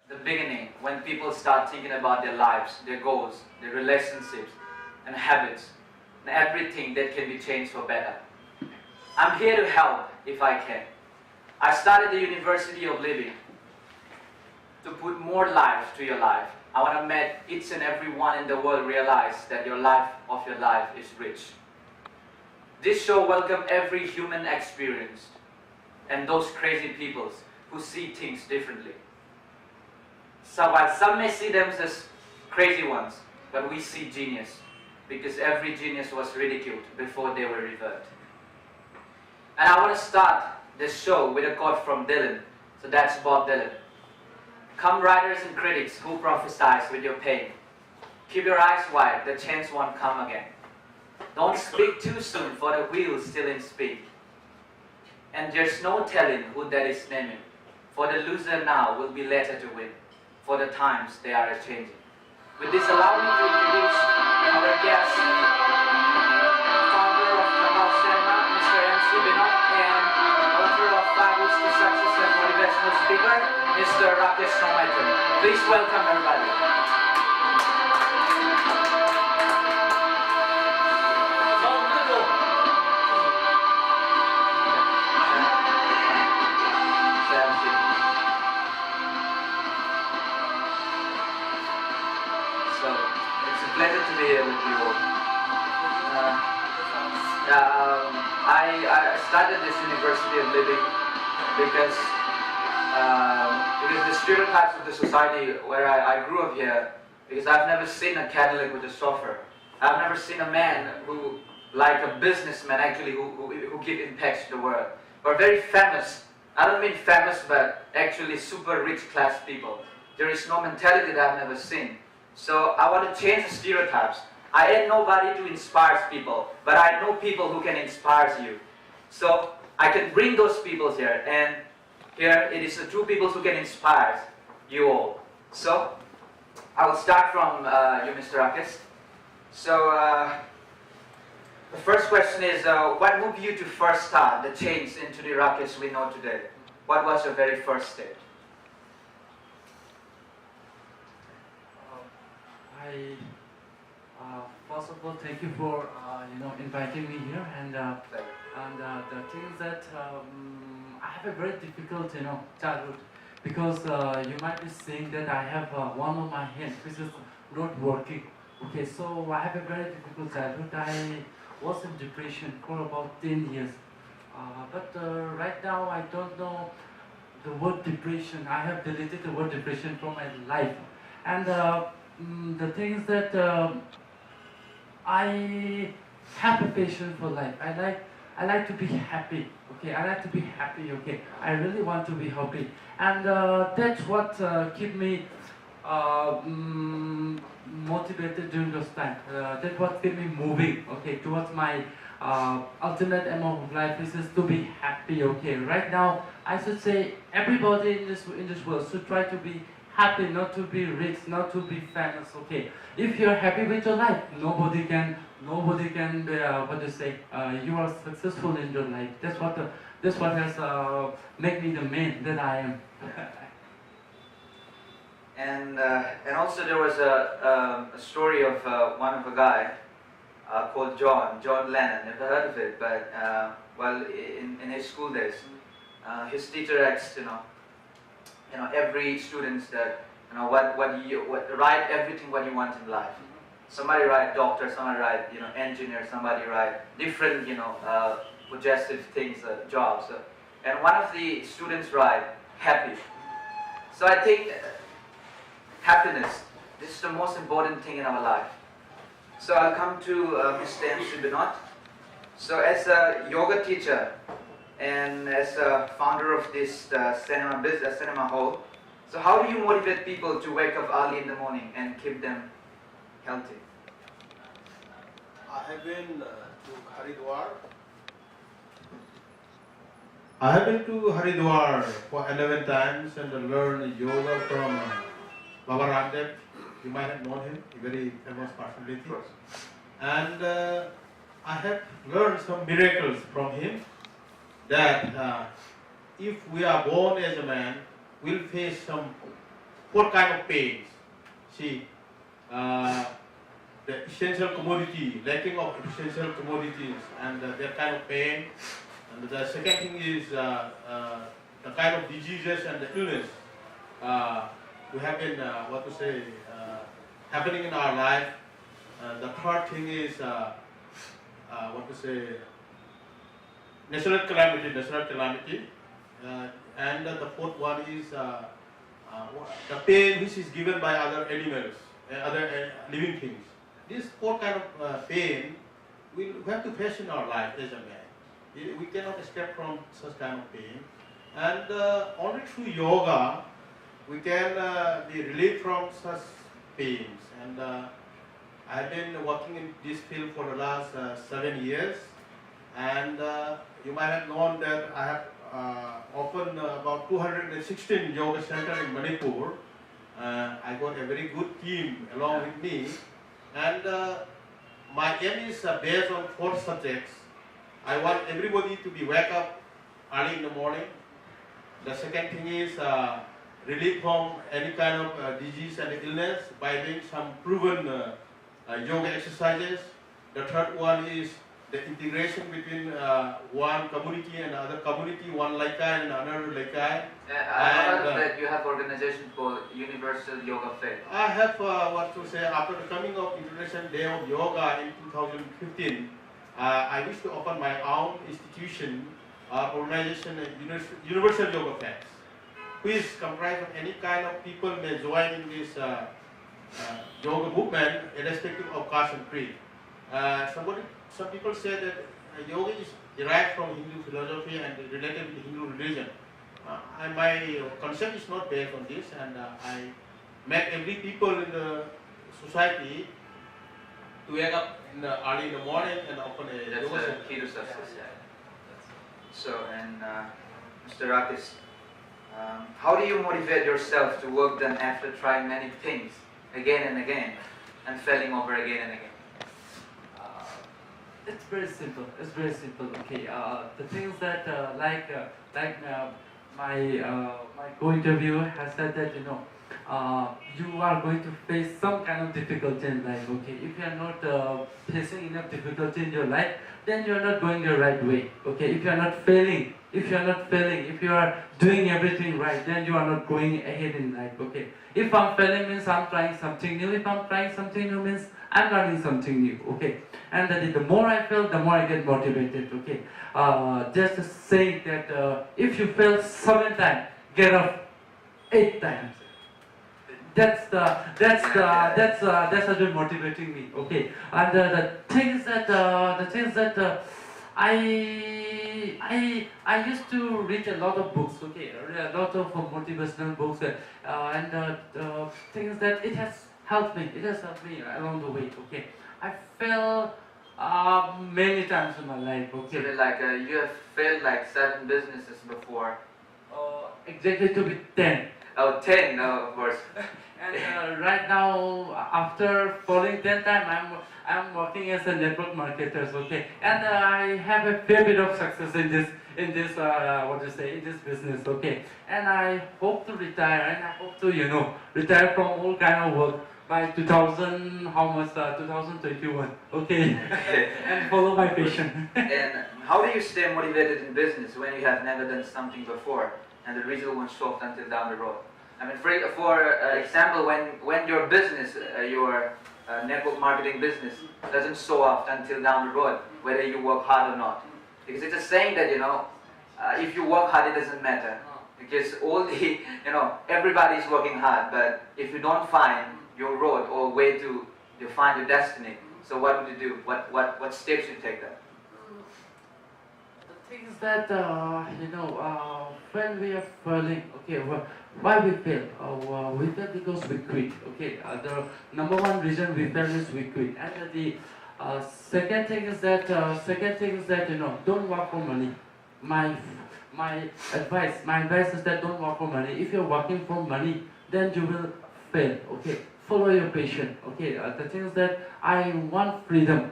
the beginning, when people start thinking about their lives, their goals, their relationships and habits, and everything that can be changed for better. I'm here to help if I can. I started the University of Living to put more life to your life. I want to make each and every one in the world realize that your life is rich. This show welcomes every human experience and those crazy people who see things differently. So while some may see them as crazy ones, but we see genius, because every genius was ridiculed before they were revered. And I want to start this show with a quote from Dylan. So that's Bob Dylan. Come writers and critics who prophesize with your pain. Keep your eyes wide, the chance won't come again. Don't speak too soon, for the wheel's still in speed. And there's no telling who that is naming. For the loser now will be later to win. For the times they are changing. With this, allow me to introduce our guest, founder of Khumallambam, Mr. MC Binod, and author of 5 Books to Success and motivational speaker, Mr. Rakesh Nomaitan. Please welcome everybody. Pleasure to be here with you all. I started this University of Living because the stereotypes of the society where I grew up here, because I've never seen a Catholic with a chauffeur. I've never seen a man who, like a businessman actually, who give impact to the world. Or very famous. I don't mean famous, but actually super rich class people. There is no mentality that I've never seen. So I want to change the stereotypes. I ain't nobody to inspire people, but I know people who can inspire you. So I can bring those people here, and here it is the 2 people who can inspire you all. So I will start from you, Mr. Rakesh. So the first question is, what moved you to first start the change into the Rakesh we know today? What was your very first step? First of all, thank you for inviting me here, and the thing is that I have a very difficult childhood, because you might be saying that I have one of my hands which is not working. Okay, so I have a very difficult childhood. I was in depression for about 10 years, but right now I don't know the word depression. I have deleted the word depression from my life, and the thing is that I have a passion for life. I like to be happy. Okay, I like to be happy. Okay, I really want to be happy, and that's what keep me motivated during those times. That's what keep me moving. Okay, towards my ultimate aim of life is to be happy. Okay, right now I should say everybody in this world should try to be happy, not to be rich, not to be famous. Okay, if you're happy with your life, nobody can what to say, you are successful in your life. That's what has made me the man that I am. And also there was a story of one of a guy called John Lennon. Never heard of it, but well, in his school days, his teacher asked every student that what write everything what you want in life. Somebody write doctor, somebody write engineer, somebody write different suggestive things, jobs. And one of the students write happy. So I think happiness, this is the most important thing in our life. So I'll come to Mr. MC Binod. So as a yoga teacher and as a founder of this cinema hall, so how do you motivate people to wake up early in the morning and keep them healthy? I have been to Haridwar. I have been to Haridwar for 11 times and learned yoga from Baba Ramdev. You might have known him, a very famous personality. And I have learned some miracles from him, that if we are born as a man, we'll face some four kind of pains. See, the essential commodity, lacking of essential commodities, and that kind of pain. And the second thing is the kind of diseases and the illness we have been, happening in our life. The third thing is, natural calamity. And the fourth one is the pain which is given by other animals, other living things. This four kind of pain we have to face in our life as a man. We cannot escape from such kind of pain. And only through yoga we can be relieved from such pains. And I have been working in this field for the last 7 years. And you might have known that I have opened about 216 yoga centers in Manipur. I got a very good team along with me. And my aim is based on 4 subjects. I want everybody to be wake up early in the morning. The second thing is relief from any kind of disease and illness by doing some proven yoga exercises. The third one is the integration between one community and another community, one laikai and another laikai. I heard that you have organization called Universal Yoga Faith. I have after the coming of International Day of Yoga in 2015, I wish to open my own institution, organization, Universal Yoga Faith, which is comprised of any kind of people may join in this yoga movement, irrespective of caste and creed. Some people say that yoga is derived from Hindu philosophy and related to Hindu religion. And my concept is not based on this, and I make every people in the society to wake up early in the morning and open a yoga center. That's the key to success. So, and Mr. Rakesh, how do you motivate yourself to work then after trying many things again and again and failing over again and again? It's very simple. It's very simple. Okay. The things that my co-interviewer has said that you are going to face some kind of difficulty in life. Okay. If you are not facing enough difficulty in your life, then you are not going the right way. Okay. If you are not failing, if you are doing everything right, then you are not going ahead in life. Okay. If I'm failing means I'm trying something new. If I'm trying something new means I'm learning something new. Okay. And the more I fail, the more I get motivated. Okay. Just saying that if you fail 7 times, get up 8 times. That's what been motivating me. Okay. And the things that I used to read a lot of books. Okay, a lot of motivational books, and things that it has helped me. It has helped me along the way. Okay, I fell many times in my life. Okay, so like you have failed like 7 businesses before. Exactly to be 10. Oh, 10, no, of course. And right now, after falling 10 times, I'm working as a network marketer. Okay, and I have a fair bit of success in this in this business. Okay, and I hope to retire, and I hope to retire from all kind of work by 2021. Okay, and follow my passion. And how do you stay motivated in business when you have never done something before and the result won't show up until down the road? I mean, for example, when your business, your network marketing business doesn't show up until down the road, whether you work hard or not. Because it's a saying that, if you work hard, it doesn't matter. Because everybody is working hard, but if you don't find your road or way to find your destiny, so what would you do? What steps you take then? The thing is that, when we are failing, okay, why we fail? We fail because we quit. Okay, the number one reason we fail is we quit. And the second thing is that don't work for money. My advice is that don't work for money. If you're working for money, then you will fail. Okay, follow your passion. Okay, the thing is that I want freedom.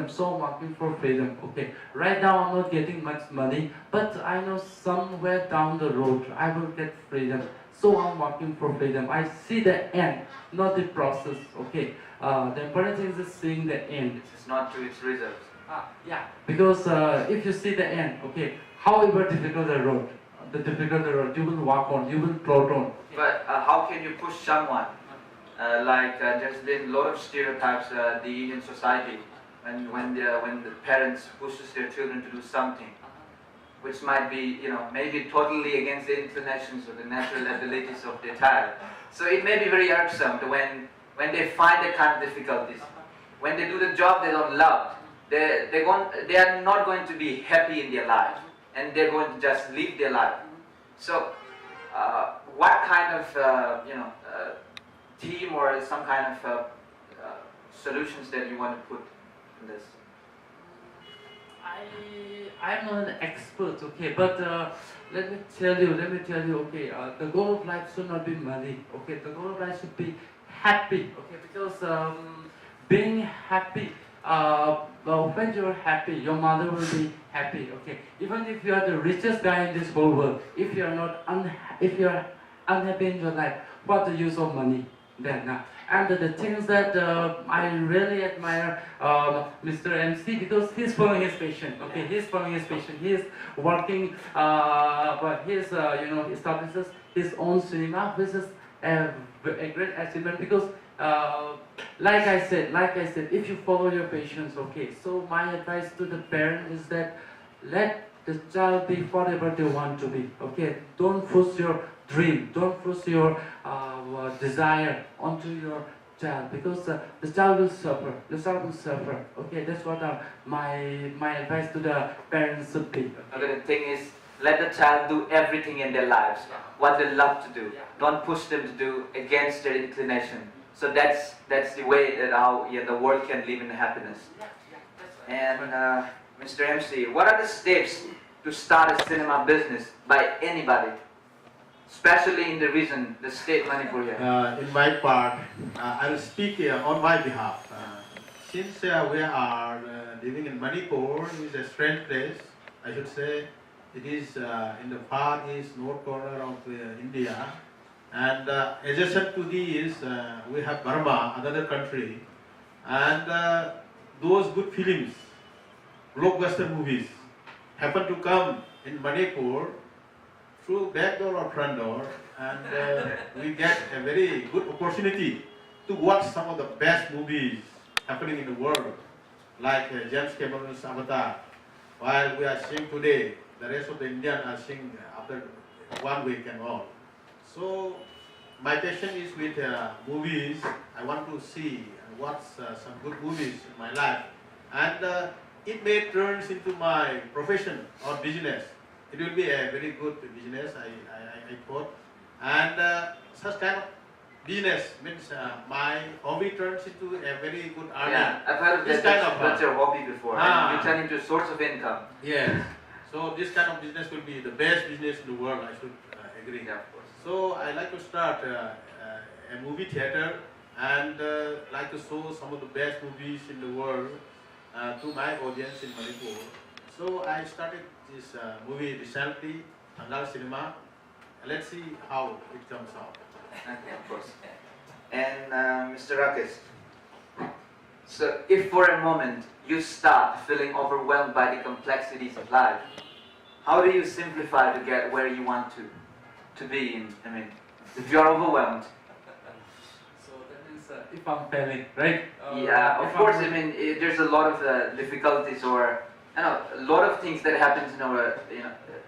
So I'm working for freedom. Okay, right now I'm not getting much money, but I know somewhere down the road I will get freedom. So I'm working for freedom. I see the end, not the process. Okay. The important thing is seeing the end. It's not to its results. Yeah. Because if you see the end, okay, however difficult the difficult the road, you will walk on, you will plod on. But how can you push someone? There's been a lot of stereotypes the Indian society when the parents pushes their children to do something, which might be maybe totally against the inclinations or the natural abilities of their child. So it may be very irksome when they find that kind of difficulties, when they do the job they don't love, they are not going to be happy in their life, and they're going to just live their life. So what kind of team or some kind of solutions that you want to put in this? I'm not an expert, okay, but let me tell you, okay, the goal of life should not be money, okay, the goal of life should be happy, okay, because being happy, when you're happy, your mother will be happy, okay, even if you are the richest guy in this whole world, if you are unhappy in your life, what's the use of money then? And the things that I really admire Mr. MC, because he's following his passion. Okay, he's following his passion. He is working, but he's establishes his own cinema, which is a great achievement. Because, like I said, if you follow your passions, okay. So my advice to the parent is that let the child be whatever they want to be. Okay, don't force your dream, don't force your desire onto your child, because the child will suffer. Okay, that's what my advice to the parents should be. Okay, the thing is, let the child do everything in their lives, what they love to do. Don't push them to do against their inclination. So that's the way that how the world can live in happiness. And Mr. MC, what are the steps to start a cinema business by anybody? Especially in the region, the state Manipur. In my part, I will speak on my behalf. Since we are living in Manipur, it is a strange place, I should say. It is in the far east north corner of India, and adjacent to these we have Burma, another country, and those good films, blockbuster movies, happen to come in Manipur through back door or front door, and we get a very good opportunity to watch some of the best movies happening in the world, like James Cameron's Avatar. While we are seeing today, the rest of the Indians are seeing after 1 week and all. So my passion is with movies. I want to see and watch some good movies in my life, and it may turn into my profession or business. It will be a very good business, I thought. And such kind of business means my hobby turns into a very good earning. Yeah, I've heard of that's your hobby before. And you turn into a source of income. Yes. So this kind of business will be the best business in the world, I should agree. Yeah, of course. So I like to start a movie theater and like to show some of the best movies in the world to my audience in Manipur. So I started this movie recently, Angal Cinema. Let's see how it comes out. Okay, of course. And Mr. Rakesh, so if for a moment you start feeling overwhelmed by the complexities of life, how do you simplify to get where you want to be in? I mean, if you are overwhelmed. So that means if I'm failing, right? Yeah, of course. I mean, there's a lot of difficulties or a lot of things that happens in our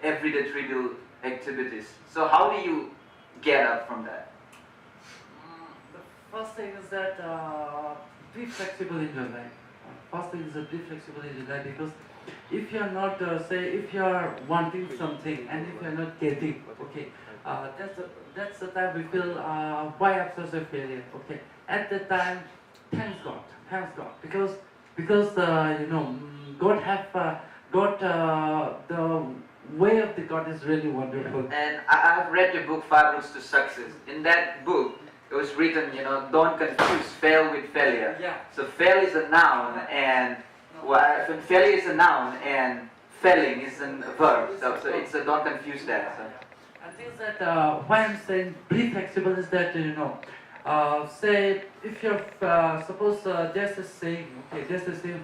everyday trivial activities. So how do you get up from that? The first thing is that be flexible in your life. First thing is be flexible in your life, because if you are not, if you are wanting something and if you are not getting, okay, that's the time we feel why I'm such a failure. Okay, at that time, thanks God, because God have the way of the God is really wonderful. And I've read your book 5 Routes to Success. In that book, it was written, don't confuse fail with failure. Yeah. So fail is a noun, and failure is a noun, and failing is a verb. So it's don't confuse that. So. And thing is that why I'm saying be flexible is that say if you're suppose just a saying, okay, just a saying,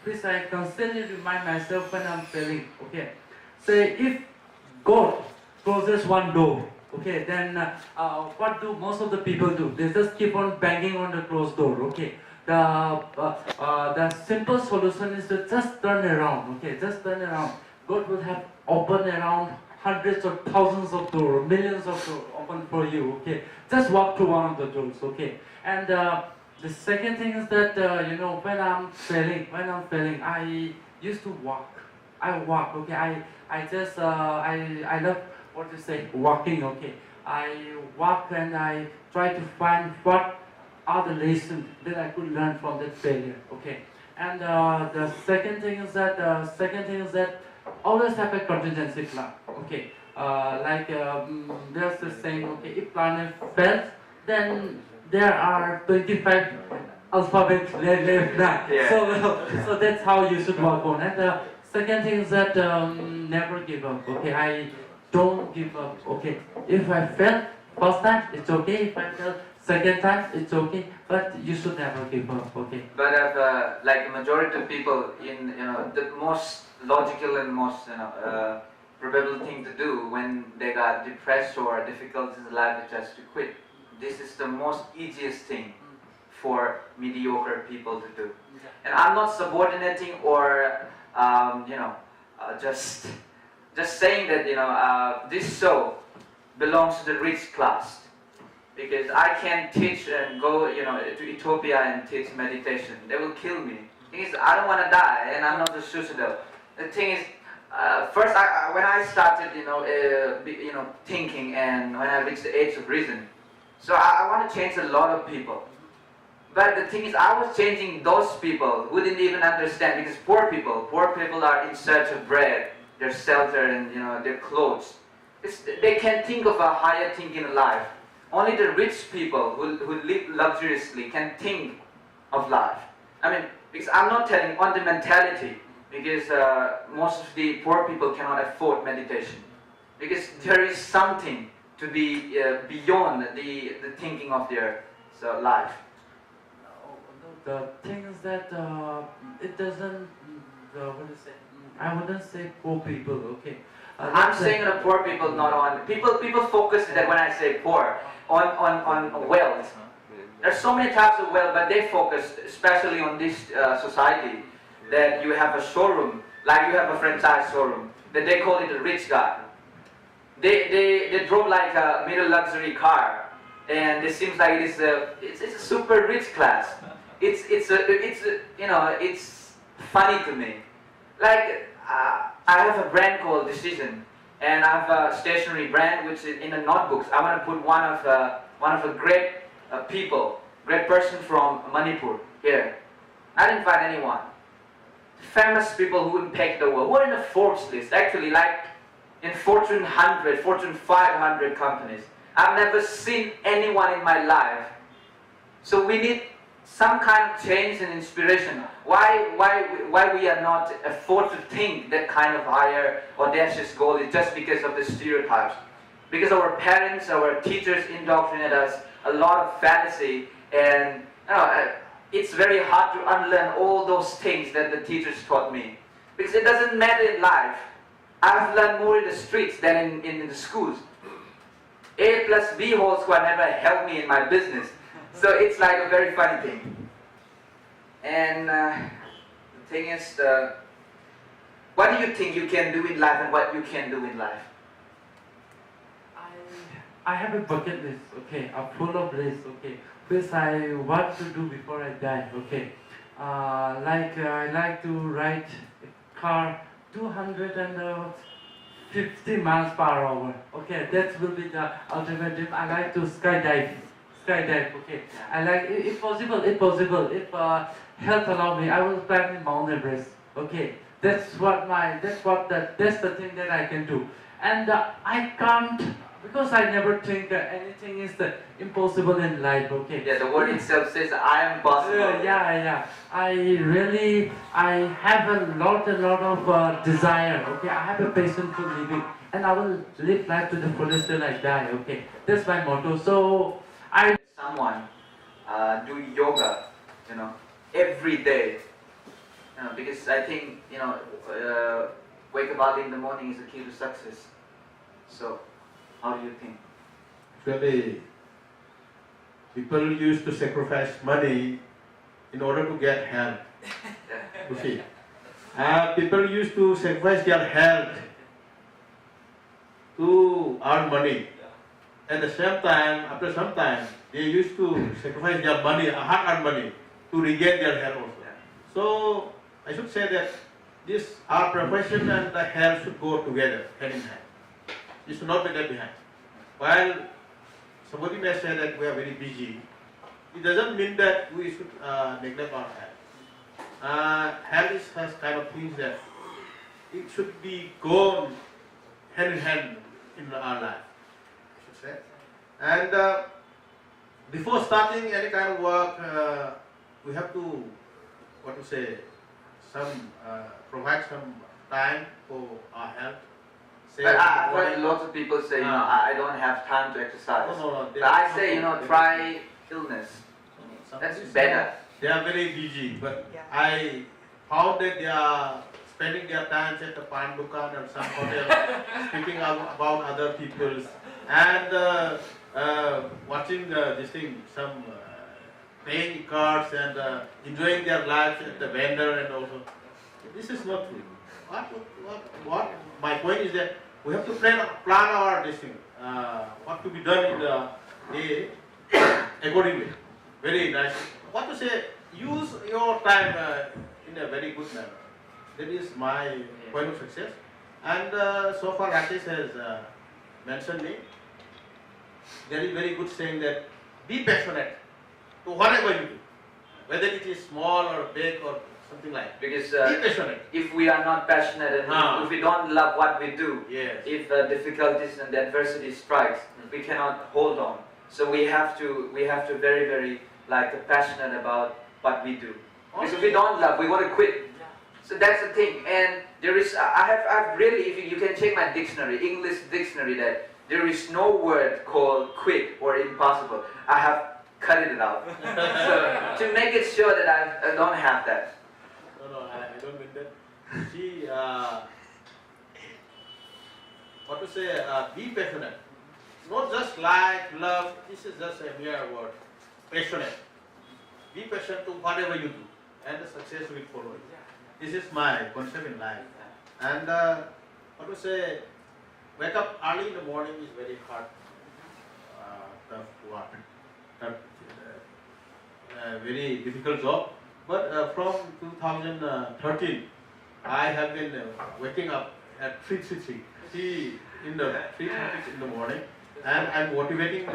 please I constantly remind myself when I'm failing, okay. Say if God closes one door, okay, then what do most of the people do? They just keep on banging on the closed door, okay. The simple solution is to just turn around, okay, just turn around. God will have opened around hundreds or thousands of doors, millions of doors open for you, okay. Just walk through one of the doors, okay. And the second thing is that when I'm failing, I used to walk. I walk, okay. I just I love what you say, walking, okay. I walk and I try to find what are the lessons that I could learn from that failure, okay. And the second thing is that always have a contingency plan, okay. There's this saying, okay, if plan fails, then there are 25 alphabets left now. Yeah. So that's how you should work on. And the second thing is that never give up, okay. I don't give up, okay. If I fail first time, it's okay. If I fail second time, it's okay. But you should never give up, okay. But like the majority of people, in the most logical and most probable thing to do when they got depressed or difficulties in life is just to quit. This is the most easiest thing for mediocre people to do. And I'm not subordinating or just saying that this show belongs to the rich class, because I can't teach and go to Ethiopia and teach meditation. They will kill me. The thing is, I don't want to die, and I'm not a suicidal. The thing is, first when I started thinking, and when I reached the age of reason, so I want to change a lot of people. But the thing is, I was changing those people who didn't even understand, because poor people are in search of bread, their shelter, and their clothes. They can't think of a higher thing in life. Only the rich people who live luxuriously can think of life. I mean, because I'm not telling on the mentality, because most of the poor people cannot afford meditation. Because there is something to be beyond the thinking of their life. The thing is that it doesn't, what do you say? I wouldn't say poor people, okay. I'm saying the poor people, not on people focus that when I say poor on wealth. There's so many types of wealth, but they focus especially on this society, that you have a showroom, like you have a franchise showroom, that they call it a rich guy. They drove like a middle luxury car, and it seems like it's a super rich class. It's funny to me. Like I have a brand called Decision, and I have a stationery brand which is in the notebooks. I want to put one of a great great person from Manipur here. I didn't find anyone. Famous people who impact the world. We're in the Forbes list, actually, like in Fortune 100, Fortune 500 companies. I've never seen anyone in my life. So we need some kind of change and inspiration. Why we are not afford to think that kind of higher audacious goal is just because of the stereotypes. Because our parents, our teachers indoctrinate us a lot of fantasy, and it's very hard to unlearn all those things that the teachers taught me. Because it doesn't matter in life. I've learned more in the streets than in the schools. A plus B whole square never helped me in my business. So it's like a very funny thing. And the thing is, what do you think you can do in life and what you can do in life? I have a bucket list, okay, full of lists, okay, which I want to do before I die, okay. I like to ride a car 250 miles per hour, okay, that will be the ultimate dream. I like to skydive, okay. I like, if possible, if health allow me, I will climb Mount Everest, okay. That's the thing that I can do. And I can't, because I never think anything is impossible in life, okay. Yeah, the word itself says I am possible. Yeah. I have a lot of desire, okay. I have a passion for living, and I will live life to the fullest till I die. Okay, that's my motto. So I someone do yoga, every day, because I think wake up early in the morning is the key to success. So, how do you think? Actually, people used to sacrifice money in order to get health. You see, people used to sacrifice their health to earn money. At the same time, after some time, they used to sacrifice their money, hard-earned money, to regain their health also. So I should say that this our profession and the health should go together, hand in hand. It should not be left behind. While somebody may say that we are very busy, it doesn't mean that we should neglect our health. Health has kind of things that it should be gone hand in hand in our life, I should say. And before starting any kind of work, we have to, provide some time for our health. But I've heard lots of people say, I don't have time to exercise. No, but I say, try illness. That's better. They are very busy, but I found that they are spending their time at the pan dukan or some hotel, speaking about other people's, and watching some playing cards and enjoying their lives at the vendor and also. This is not true. What? My point is that we have to plan our what to be done in the day accordingly. Very nice. What to say? Use your time in a very good manner. That is my point of success. And so far, Rakesh has mentioned me. There is very good saying that be passionate to whatever you do, whether it is small or big or something like that. Because be passionate. If we are not passionate and if we don't love what we do, yes. If difficulties and adversity strikes, we cannot hold on. So we have to very, very passionate about what we do. Because if we don't love, we want to quit. So that's the thing. And there is, I've really, if you can check my dictionary, English dictionary, that there is no word called quit or impossible. I have cut it out. So to make it sure that I don't have that. No, I don't mean that. See, be passionate. Not just like, love, this is just a mere word. Passionate. Be passionate to whatever you do, and the success will follow you. This is my concept in life. And wake up early in the morning is very hard, tough work, very difficult job. But from 2013, I have been waking up at 3:30 in the morning, and I'm motivating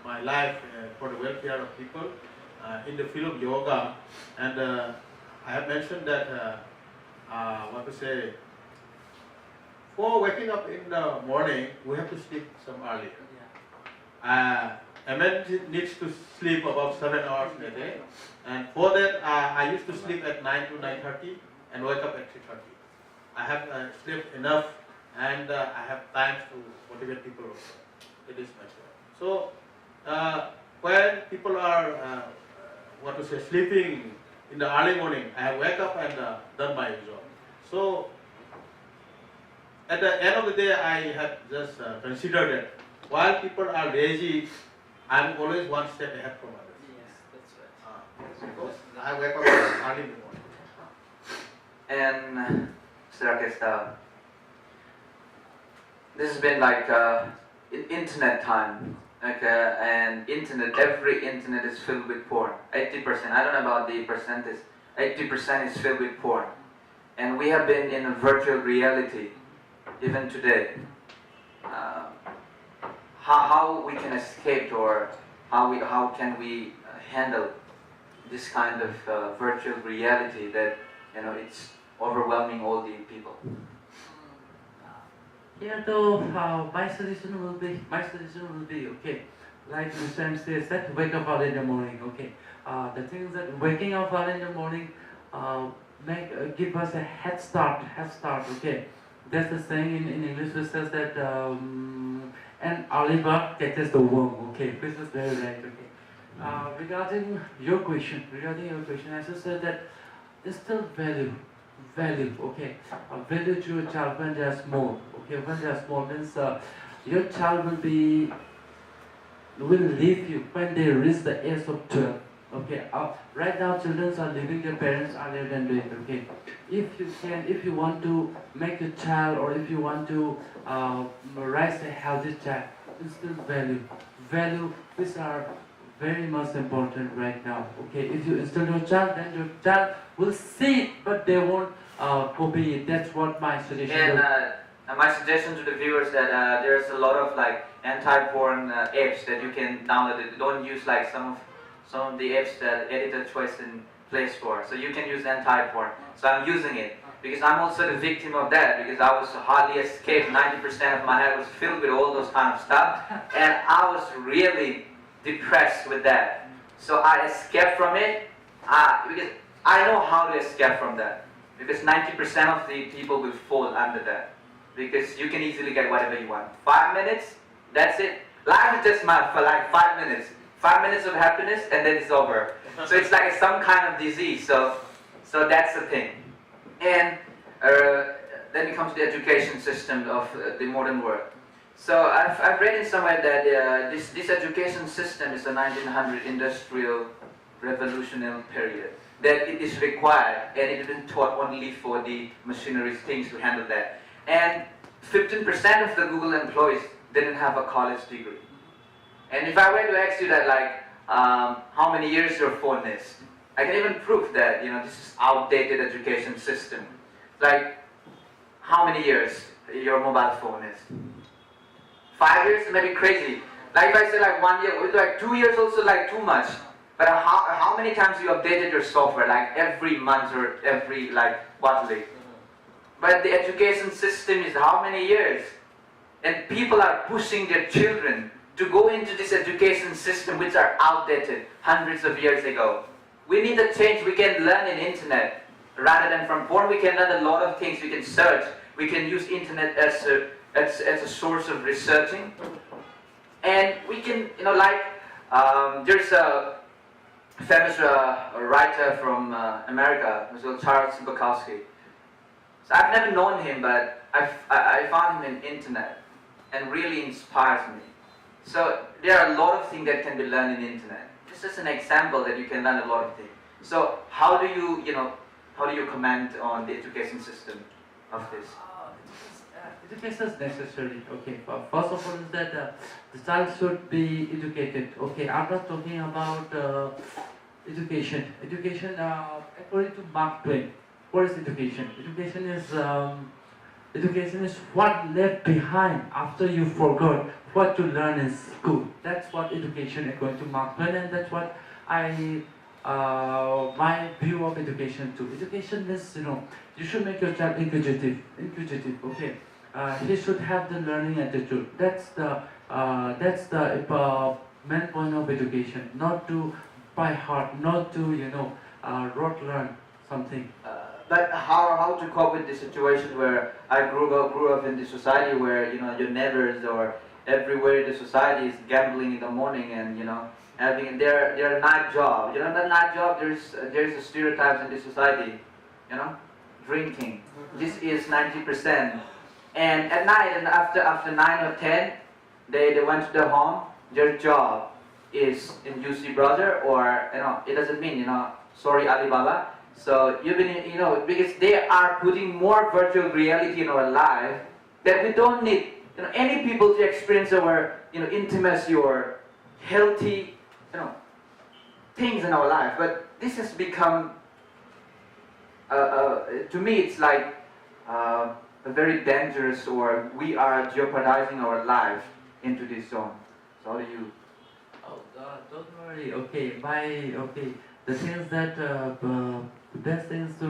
my life for the welfare of people in the field of yoga. And I have mentioned that for waking up in the morning, we have to sleep some early. A man needs to sleep about 7 hours a day, and for that I used to sleep at 9 to 9:30 and wake up at 3:30. I have slept enough, and I have time to motivate people also. It is my job. So when people are sleeping in the early morning, I have wake up and done my job. So at the end of the day, I have just considered that while people are lazy, I am always one step ahead from others. Yes, that's right. Because I wake up early in the morning. And Mr. Rakesh, this has been internet time. Okay, and every internet is filled with porn. 80%, I don't know about the percentage, 80% is filled with porn. And we have been in a virtual reality, even today. How we can escape, or how can we handle this kind of virtual reality that it's overwhelming all the people? Yeah, so my suggestion will be okay. Like Mr. M says, that wake up early in the morning. Okay, the thing is that waking up early in the morning give us a head start. Okay, there's a saying in English which says that an early bird catches the worm. Okay, this is very right. Okay. Regarding your question, I just said that there's still value. Okay, value to your child when they are small. Okay, when they are small means your child will leave you when they reach the age of 12. Okay, right now children are leaving their parents earlier than doing. Okay, if you want to make a child or if you want to raise a healthy child, instill value which are very much important right now. Okay, if you instill your child, then your child will see it, but they won't copy it. That's what my suggestion is. And my suggestion to the viewers that there's a lot of like anti-porn apps that you can download. Don't use like some of the apps that editor choice in place for. So you can use anti-porn. So I'm using it because I'm also the victim of that, because I was hardly escaped. 90% of my head was filled with all those kind of stuff, and I was really depressed with that. So I escaped from it because I know how to escape from that, because 90% of the people will fall under that, because you can easily get whatever you want. 5 minutes, that's it. Life is just for like 5 minutes. 5 minutes of happiness and then it's over. So it's like some kind of disease. So that's the thing. And then it comes to the education system of the modern world. So I've read in somewhere that this education system is a 1900 industrial revolutionary period. That it is required, and it isn't taught only for the machinery things to handle that. And 15% of the Google employees didn't have a college degree. And if I were to ask you that, like, how many years your phone is, I can even prove that, this is outdated education system. Like, how many years your mobile phone is? 5 years? Maybe crazy. Like if I say like 1 year, like 2 years also like too much. But how many times you updated your software? Like every month or every quarterly. But the education system is how many years? And people are pushing their children to go into this education system which are outdated hundreds of years ago. We need a change. We can learn in internet. Rather than from porn, we can learn a lot of things. We can search. We can use internet as a source of researching. And we can, there's a famous writer from America, Mr. Charles Bukowski. So I've never known him, but I found him in internet and really inspires me. So there are a lot of things that can be learned in internet. This is an example that you can learn a lot of things. So how do you comment on the education system of this? Education is necessary. Okay. First of all, is that the child should be educated. Okay. I'm not talking about education. Education, according to Mark Twain, what is education? Education is what left behind after you forgot what to learn in school. That's what education, according to Mark Twain, and that's what my view of education too. Education is, you should make your child inquisitive. Okay. He should have the learning attitude. That's the main point of education. Not to by heart, not to rote learn something. But how to cope with the situation where I grew up in the society where your neighbors or everywhere in the society is gambling in the morning and having their night job. That night job, there's a stereotypes in the society. Drinking. This is 90%. And at night, and after 9 or 10, they went to their home. Their job is in UC browser, or it doesn't mean sorry Alibaba. So you've been because they are putting more virtual reality in our life that we don't need any people to experience our intimacy or healthy things in our life. But this has become to me it's like a very dangerous, or we are jeopardizing our life into this zone. So how do you? Oh, don't worry. Okay, the things that the best thing is to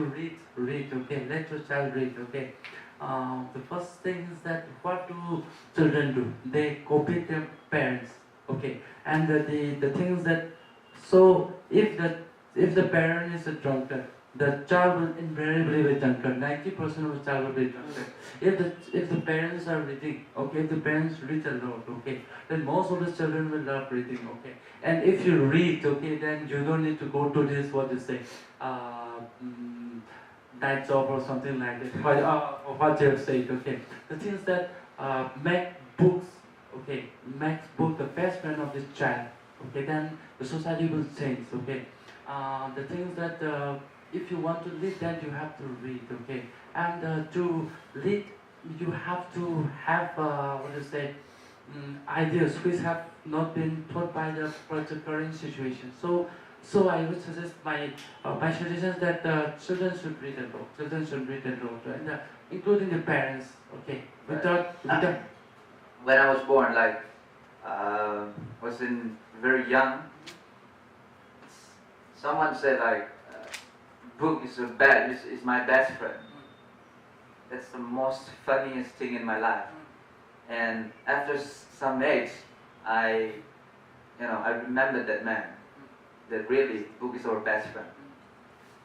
read. Okay, let your child read. Okay, the first thing is that what do children do? They copy their parents. Okay, and the things that if the parent is a drunkard, the child will invariably be drunkard. 90% of the child will be drunkard. If the parents are reading, okay, if the parents read a lot, okay, then most of the children will love reading, okay. And if you read, okay, then you don't need to go to this, what you say, night job or something like that. What you have said, okay. The things that make books, okay, makes book the best friend of this child, okay, then the society will change, okay. The things that if you want to lead, then you have to read, okay. And to lead, you have to have what do you say, ideas which have not been taught by the current situation. So I would suggest my suggestion is that children should read a lot. Children should read a lot, and including the parents, okay. Without when I was born, like was in very young. Someone said like, book is is my best friend. That's the most funniest thing in my life. And after some age, I remembered that man. That really, book is our best friend.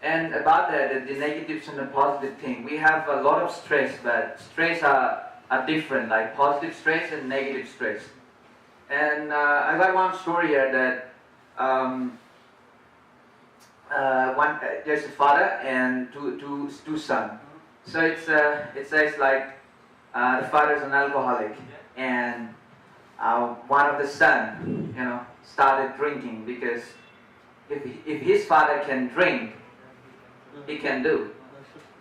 And about that, the negatives and the positive thing, we have a lot of stress, but stress are different, like positive stress and negative stress. And I got one story here that there's a father and two sons. So it says like the father is an alcoholic, and one of the son, started drinking because if his father can drink, he can do.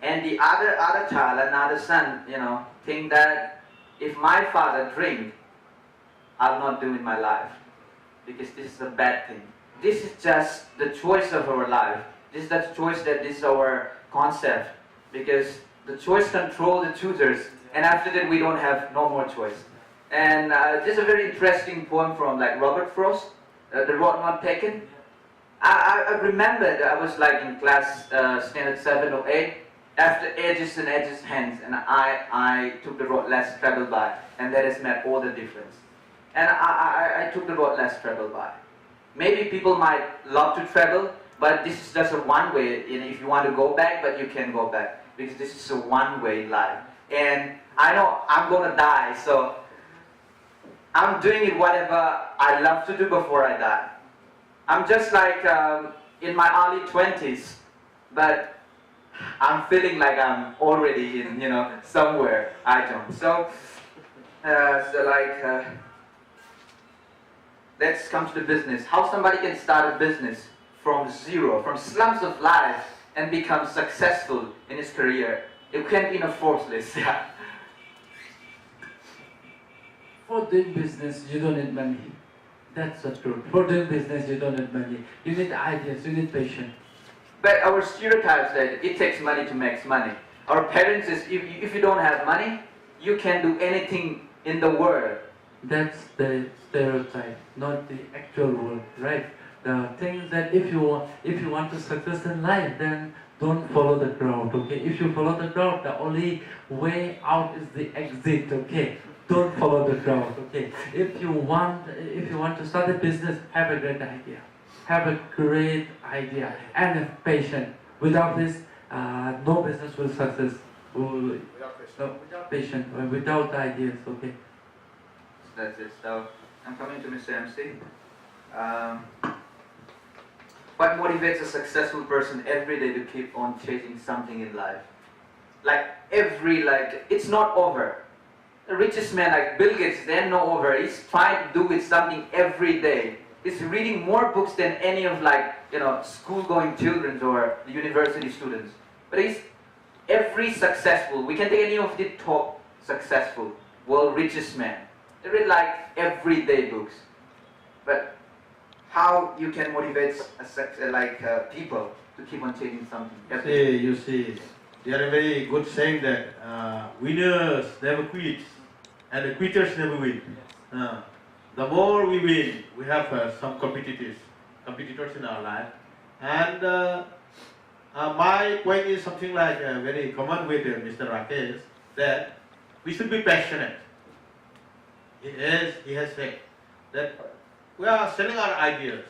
And the other child, another son, think that if my father drink, I'll not do in my life because this is a bad thing. This is just the choice of our life. This is the choice this is our concept, because the choice control the choosers, and after that we don't have no more choice. And there's a very interesting poem from like Robert Frost, The Road Not Taken. I remembered I was like in class standard 7 or 8, after ages and ages hence, and I took the road less traveled by, and that has made all the difference. And I took the road less traveled by. Maybe people might love to travel, but this is just a one way. If you want to go back, but you can go back, because this is a one way life. And I know I'm gonna die, so I'm doing it whatever I love to do before I die. I'm just like in my early 20s, but I'm feeling like I'm already in, somewhere I don't. So let's come to the business. How somebody can start a business from zero, from slums of life, and become successful in his career. It can't be in a force list. Yeah. For doing business, you don't need money. That's the truth. For doing business, you don't need money. You need ideas, you need patience. But our stereotypes that it takes money to make money. Our parents is, if you don't have money, you can do anything in the world. That's the stereotype, not the actual world, right? The thing is that if you want to success in life, then don't follow the crowd, okay? If you follow the crowd, the only way out is the exit, okay? Don't follow the crowd, okay? If you want to start a business, have a great idea. Have a great idea and have patience. Without this, no business will success. Without patience, without ideas, okay? That's it. So I'm coming to Mr. MC. What motivates a successful person every day to keep on chasing something in life? It's not over. The richest man like Bill Gates, they're not over. He's trying to do with something every day. He's reading more books than any of school-going children or the university students. But he's every successful. We can take any of the top successful world richest man. They read everyday books. But how you can motivate people to keep on changing something? You see, there are a very good saying that winners never quit, and the quitters never win. The more we win, we have some competitors in our life. And my point is something like very common with Mr. Rakesh, that we should be passionate. He has said that we are selling our ideas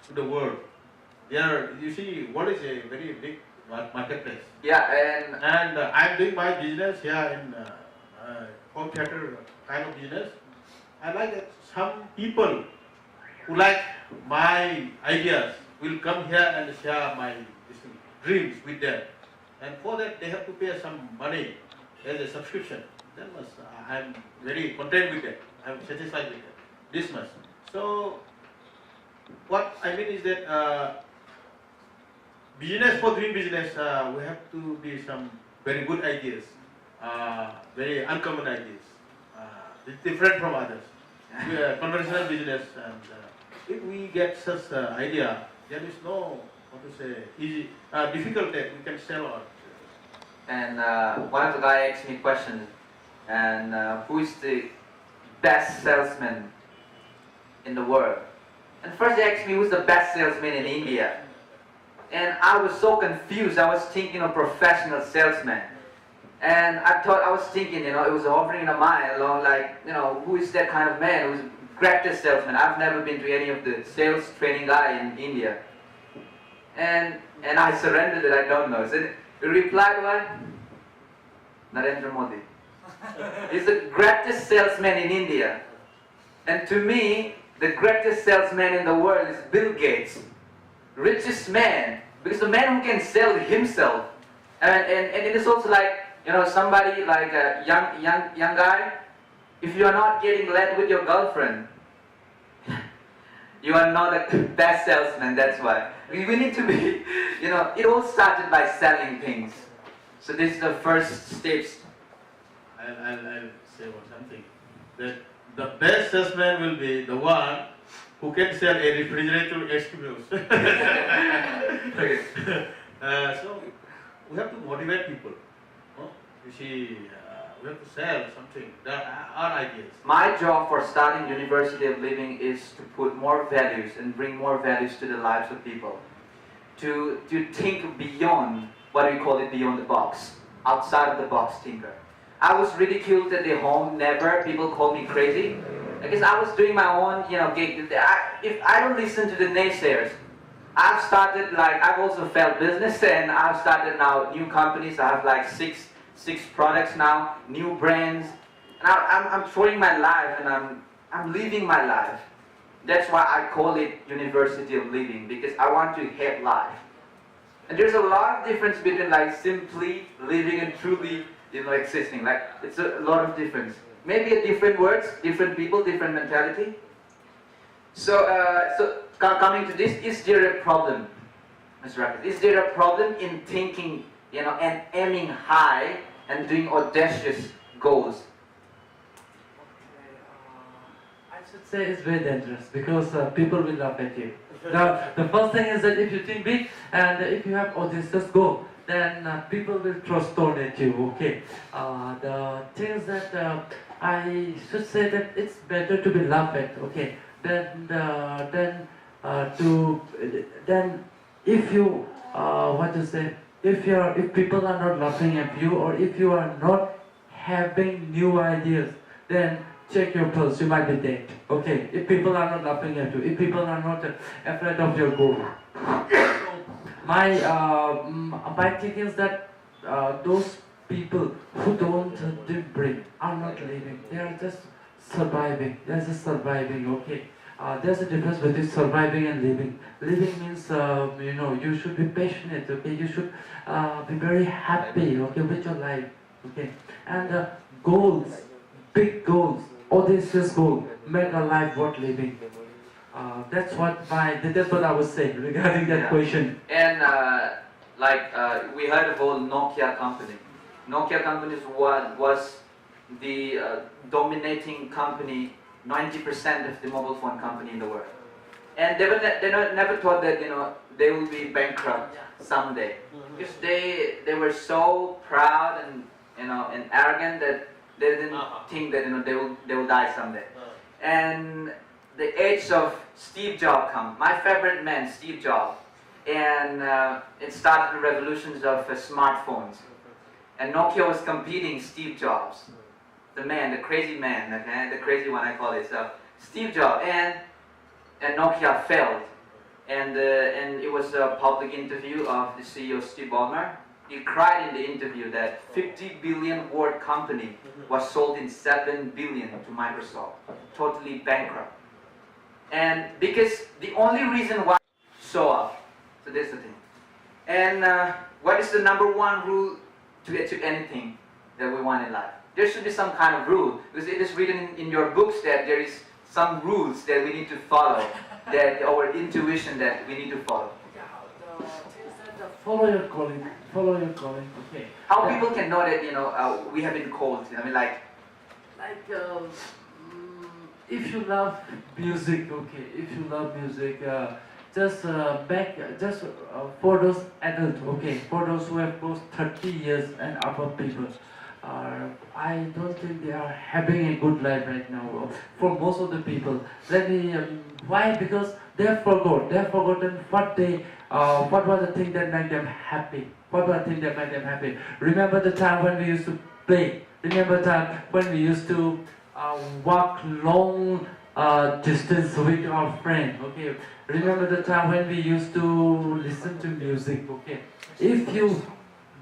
to the world. You see, what is a very big marketplace. Yeah, And I'm doing my business here in home theater kind of business. I like that some people who like my ideas will come here and share my dreams with them. And for that they have to pay some money as a subscription. Then I'm very content with that. I'm satisfied with that. This much. So what I mean is that business, for doing business, we have to be some very good ideas, very uncommon ideas. It's different from others. We are conventional business, and if we get such idea, there is no, what to say, easy, difficult that we can sell out. And one of the guys asked me a question, and who is the best salesman in the world? And first they asked me who's the best salesman in India. And I was so confused. I was thinking of professional salesman. And I was thinking, it was hovering in my mind along like, who is that kind of man who's the greatest salesman? I've never been to any of the sales training guy in India. And I surrendered it, I don't know. So the reply was, Narendra Modi. He's the greatest salesman in India. And to me, the greatest salesman in the world is Bill Gates. Richest man, because the man who can sell himself, and it is also like somebody like a young guy. If you are not getting laid with your girlfriend, you are not the best salesman. That's why we need to be. It all started by selling things. So this is the first steps. I'll say something. That the best salesman will be the one who can sell a refrigerator Eskimos. So we have to motivate people. You see, we have to sell something. There are ideas. My job for starting University of Living is to put more values and bring more values to the lives of people. To think beyond what we call it, beyond the box, outside of the box thinker. I was ridiculed at the home, never. People call me crazy. Because I was doing my own, gig. If I don't listen to the naysayers, I've also failed business, and I've started now new companies. I have like six products now, new brands. And I'm throwing my life, and I'm living my life. That's why I call it University of Living, because I want to have life. And there's a lot of difference between like simply living and truly, existing. Like it's a lot of difference. Maybe a different words, different people, different mentality. So coming to this, is there a problem, Mr. Rakesh? Is there a problem in thinking, and aiming high and doing audacious goals? I should say it's very dangerous because people will laugh at you. Now, the first thing is that if you think big and if you have audacious goal, then people will throw stone at you. Okay. The things that I should say that it's better to be laughed at. Okay. Then if you if people are not laughing at you, or if you are not having new ideas, then check your pulse. You might be dead. Okay. If people are not laughing at you, if people are not afraid of your goal. My thinking is that those people who don't dream are not living. They are just surviving. They're just surviving. Okay. There's a difference between surviving and living. Living means you should be passionate. Okay. You should be very happy. Okay, with your life. Okay. And goals, big goals, audacious goals, make a life worth living. That's what I was saying regarding that question. And we heard of old Nokia company. Nokia company was the dominating company, 90% of the mobile phone company in the world. And they never thought that they will be bankrupt someday, because they were so proud and arrogant that they didn't think that they will die someday. And the age of Steve Jobs comes. My favorite man, Steve Jobs, and it started the revolutions of smartphones. And Nokia was competing Steve Jobs, the crazy man, okay? The crazy one I call it. So Steve Jobs, and Nokia failed. and it was a public interview of the CEO Steve Ballmer. He cried in the interview that 50 billion word company was sold in 7 billion to Microsoft, totally bankrupt. And because the only reason why show up, so that's the thing. And what is the number one rule to get to anything that we want in life? There should be some kind of rule, because it is written in your books that there is some rules that we need to follow, that our intuition that we need to follow. Follow your calling. Follow your calling. Okay. How people can know that we have been called? I mean, if you love music, okay. If you love music, just for those adults, okay. For those who have close 30 years and above people, I don't think they are having a good life right now. For most of the people, why? Because they have forgotten what was the thing that made them happy. What was the thing that made them happy? Remember the time when we used to play. Remember the time when we used to walk long distance with our friend. Okay. Remember the time when we used to listen to music. Okay. If you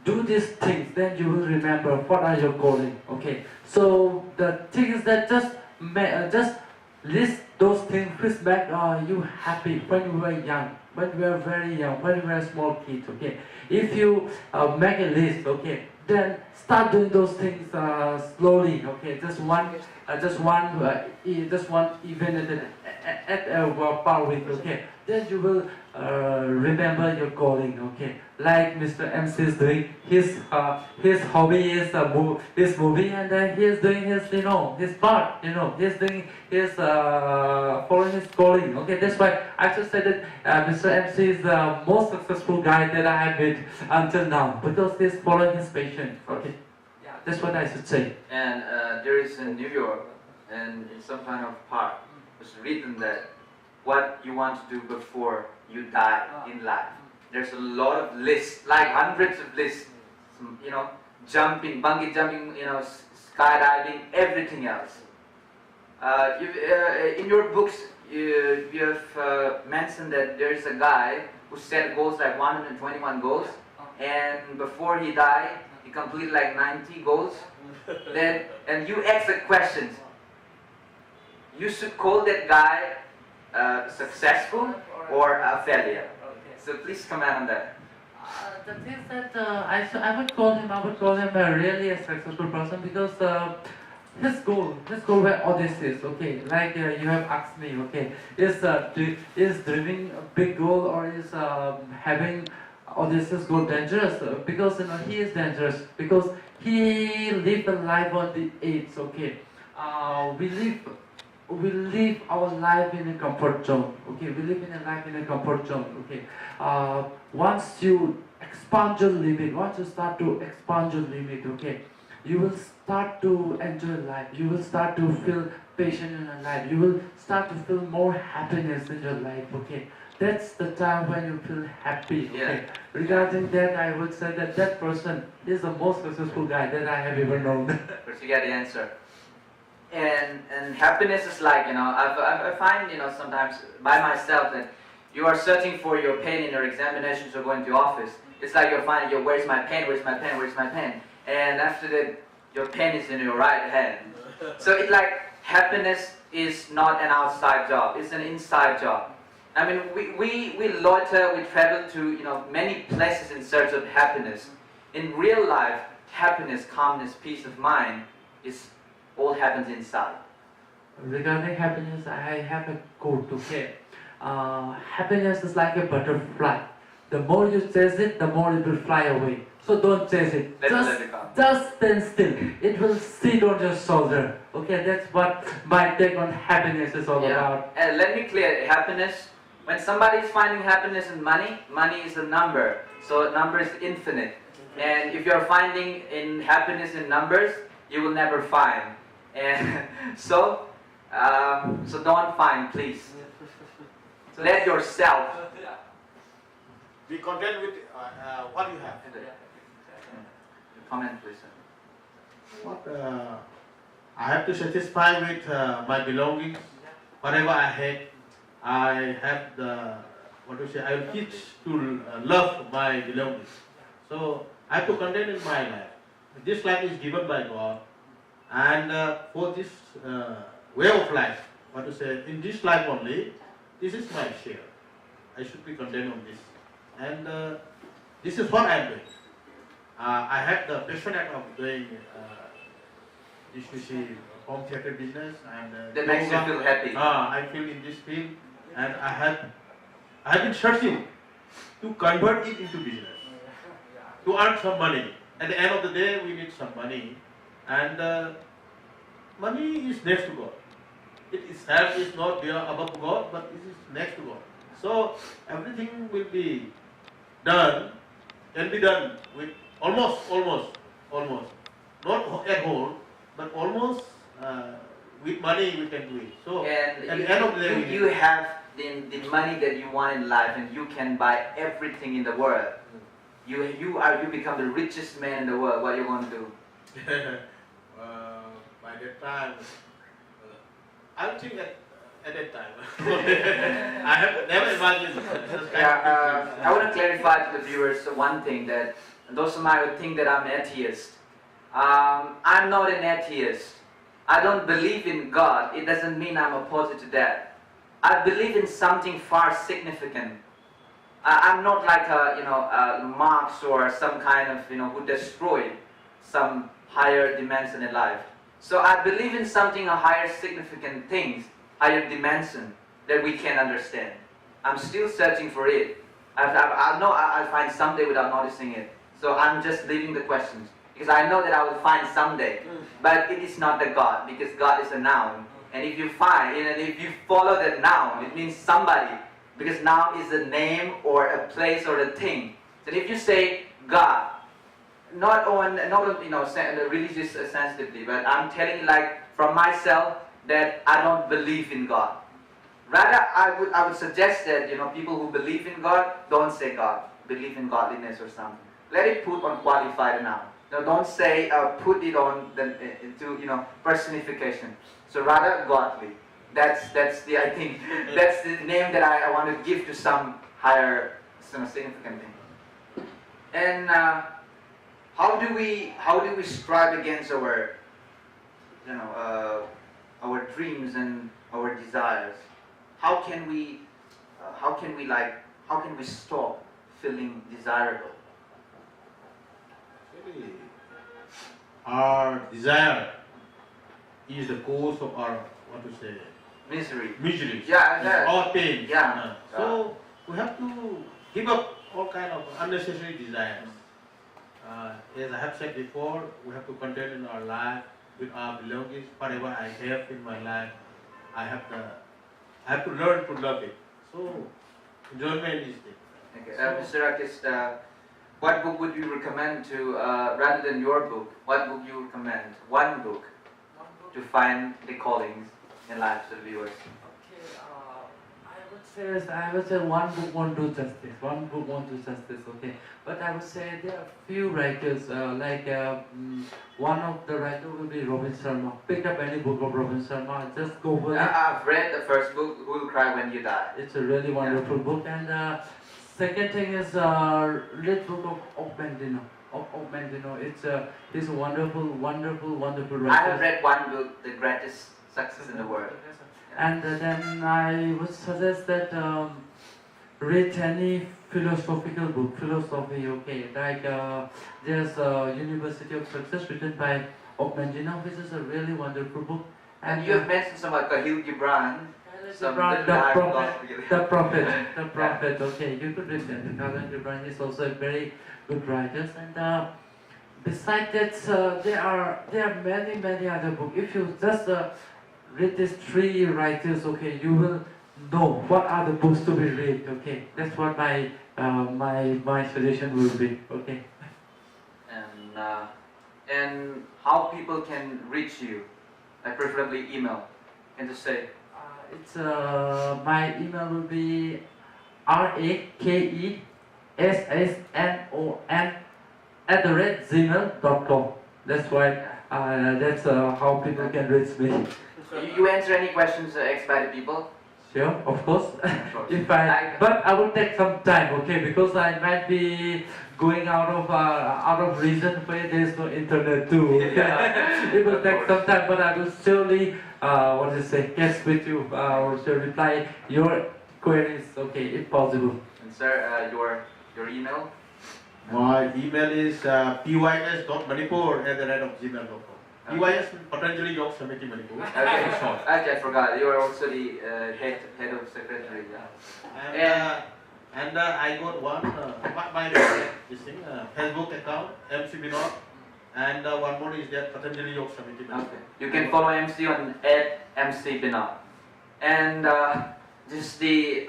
do these things, then you will remember what are your calling. Okay. So the thing is that just list those things which make you happy when you were young, when you were very young, when you were a small kid. Okay. If you make a list, okay, then start doing those things slowly. Okay. Just one event at per week. Okay. Then you will remember your calling. Okay. Like Mr. MC is doing, his hobby is this movie, and then he is doing his part. He's doing his following his calling. Okay. That's why I should say that Mr. MC is the most successful guy that I have met until now, because he's following his passion. Okay. Yeah. That's what I should say. And there is in New York, and in some kind of park, it's written that what you want to do before you die in life. There's a lot of lists, like hundreds of lists, jumping, bungee jumping, skydiving, everything else. In your books, you have mentioned that there is a guy who set goals like 121 goals, and before he died, he completed like 90 goals. And you ask the questions. You should call that guy successful or a failure. So please comment on that. The thing is that I would call him really a successful person, because his goal were audacious. Okay, like you have asked me. Okay, is driving a big goal, or is having audacious goal dangerous? Because he is dangerous, because he lived a life on the edge. Okay, we live our life in a comfort zone. Okay, we live in a life in a comfort zone. Okay, once you expand your limit, once you start to expand your limit, okay, you will start to enjoy life. You will start to feel passion in your life. You will start to feel more happiness in your life. Okay, that's the time when you feel happy. Okay. Yeah. Regarding that, I would say that person is the most successful guy that I have ever known. But you get the answer. And happiness is like, I find, sometimes by myself that you are searching for your pen in your examinations or going to office. It's like you're finding, where's my pen, where's my pen, where's my pen? And after that, your pen is in your right hand. So it's like happiness is not an outside job, it's an inside job. I mean, we loiter, we travel to, many places in search of happiness. In real life, happiness, calmness, peace of mind all happens inside. Regarding happiness, I have a quote. Okay, happiness is like a butterfly. The more you chase it, the more it will fly away. So don't chase it. Just stand still. It will sit on your shoulder. Okay, that's what my take on happiness is all about. And let me clear happiness. When somebody is finding happiness in money, money is a number. So a number is infinite. And if you're finding in happiness in numbers, you will never find. And so don't find, please. Let yourself be content with what you have. Comment, please. I have to satisfy with my belongings. Whatever I had, I have the what to say, I will teach to love my belongings. So I have to contain in my life. This life is given by God, and for this way of life, what to say, in this life only, this is my share. I should be content on this, and this is what I am doing. I have the passion of doing this, you see, home theater business, and that makes you feel happy. I feel in this field, and I have been searching to convert it into business, to earn some money. At the end of the day, we need some money, and money is next to God. It itself is not there above God, but it is next to God. So everything will be done, can be done with almost, not at all, but almost with money we can do it. So And at the end of the day, you have the money that you want in life, and you can buy everything in the world. You become the richest man in the world. What are you going to do? By that time, I think at that time, I have never imagined such kind of things. I want to clarify to the viewers one thing, that those of you who think that I'm an atheist, I'm not an atheist. I don't believe in God. It doesn't mean I'm opposed to that. I believe in something far significant. I'm not like Marx or some kind of who destroyed some higher dimension in life. So I believe in something, a higher significant things, higher dimension that we can understand. I'm still searching for it. I know I'll find someday without noticing it. So I'm just leaving the questions, because I know that I will find someday. But it is not the God, because God is a noun. And if you find, and if you follow that noun, it means somebody, because noun is a name or a place or a thing. So if you say God, not on religious sensitively, but I'm telling you, like, from myself, that I don't believe in God. Rather, I would suggest that people who believe in God, don't say God, believe in godliness or something. Let it put on qualified noun. No, don't say put it on into personification. So rather godly. That's the I think that's the name that I want to give to some higher significant thing. And how do we strive against our our dreams and our desires? How can we stop feeling desirable? Actually, our desire is the cause of our, what to say, misery. Yeah, Our pain. Yeah. So we have to give up all kind of unnecessary desires. As I have said before, we have to content in our life with our belongings. Whatever I have in my life, I have to learn to love it. So enjoyment is there. Okay. Mr. Rakesh, what book would you recommend to, rather than your book, what book you recommend? One book to find the callings in life to the viewers. Okay, I would say one book won't do justice. One book won't do justice. Okay, but I would say there are few writers. One of the writer will be Robin Sharma. Pick up any book of Robin Sharma, just go for it. I've read the first book, Who Will Cry When You Die. It's a really wonderful book. And second thing is read book of Ogmendino. It's he's a wonderful writer. I have read one book, The Greatest Success in the World. And then I would suggest that read any philosophical book, philosophy, okay. Like there's University of Success written by Ogmendino, which is a really wonderful book. And you have mentioned some like Khalil Gibran. The prophet. Okay, you could read that. Khalil Gibran is also a very good writer. And besides that, there are many other books. If you just read these three writers, okay, you will know what are the books to be read. Okay, that's what my my suggestion will be. Okay. And how people can reach you, like preferably email, and to say. It's my email will be rakessnon@gmail.com. That's why that's how people can reach me. You answer any questions asked by the people? Yeah, of course. course. But I will take some time, okay? Because I might be going out of region where there is no internet too. Okay? Yeah, It will of take course. some time, but I will surely, catch with you or to reply your queries, okay, if possible. And sir, your email? My email is pys.manipur@gmail.com. PYS Patanjali Yoga Samiti Manipur. Okay, okay, I forgot. You are also the head of secretary. Yeah. And I got one my this thing Facebook account MC Vinod, and one more is that Patanjali Yoga Samiti Manipur. Okay. You can follow MC on @MC_Binod. And this is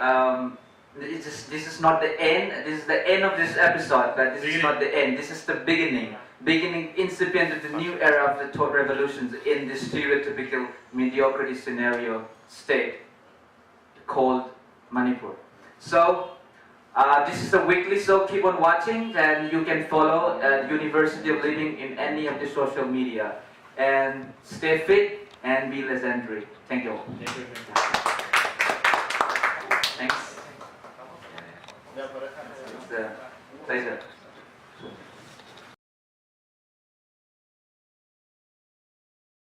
not the end. This is the end of this episode, but this is not the end. This is the beginning incipient of the new era of the thought revolutions in this stereotypical mediocrity scenario state called Manipur. So this is the weekly, so keep on watching, and you can follow the University of Living in any of the social media. And stay fit and be legendary. Thank you. Thanks. It's a pleasure.